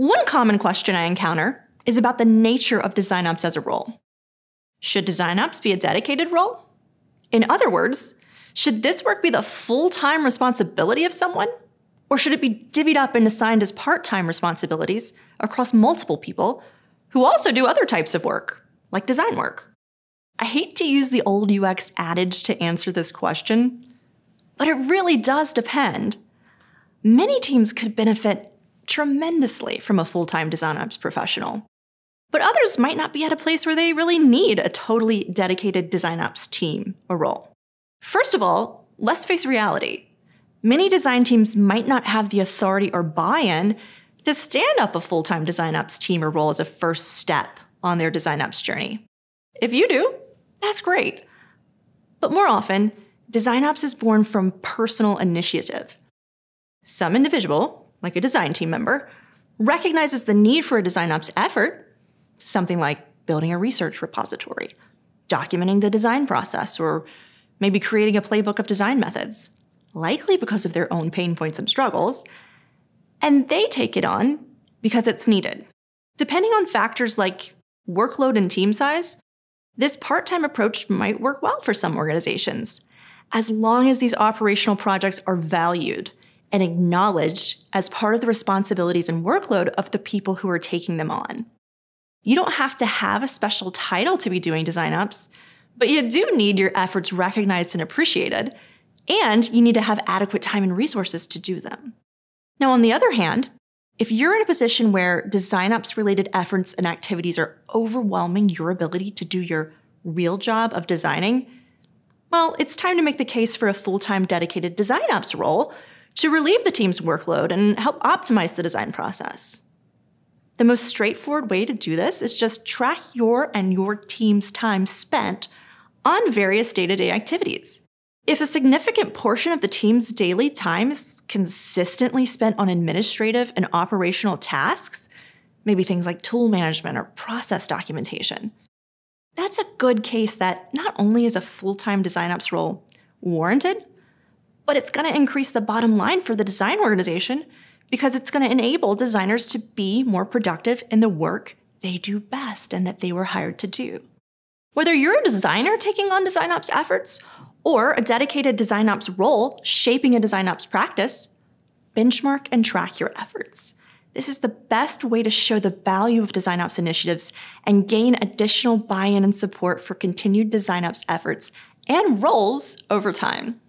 One common question I encounter is about the nature of design ops as a role. Should design ops be a dedicated role? In other words, should this work be the full-time responsibility of someone? Or should it be divvied up and assigned as part-time responsibilities across multiple people who also do other types of work, like design work? I hate to use the old UX adage to answer this question, but it really does depend. Many teams could benefit tremendously from a full-time design ops professional, but others might not be at a place where they really need a totally dedicated design ops team or role. First of all, let's face reality. Many design teams might not have the authority or buy-in to stand up a full-time design ops team or role as a first step on their design ops journey. If you do, that's great. But more often, design ops is born from personal initiative. Some individual, like a design team member, recognizes the need for a design ops effort, something like building a research repository, documenting the design process, or maybe creating a playbook of design methods, likely because of their own pain points and struggles, and they take it on because it's needed. Depending on factors like workload and team size, this part-time approach might work well for some organizations, as long as these operational projects are valued and acknowledged as part of the responsibilities and workload of the people who are taking them on. You don't have to have a special title to be doing design ops, but you do need your efforts recognized and appreciated, and you need to have adequate time and resources to do them. Now, on the other hand, if you're in a position where design ops related efforts and activities are overwhelming your ability to do your real job of designing, well, it's time to make the case for a full-time dedicated design ops role to relieve the team's workload and help optimize the design process. The most straightforward way to do this is just track your and your team's time spent on various day-to-day activities. If a significant portion of the team's daily time is consistently spent on administrative and operational tasks, maybe things like tool management or process documentation, that's a good case that not only is a full-time design ops role warranted, but it's going to increase the bottom line for the design organization because it's going to enable designers to be more productive in the work they do best and that they were hired to do. Whether you're a designer taking on design ops efforts or a dedicated design ops role shaping a design ops practice, benchmark and track your efforts. This is the best way to show the value of design ops initiatives and gain additional buy-in and support for continued design ops efforts and roles over time.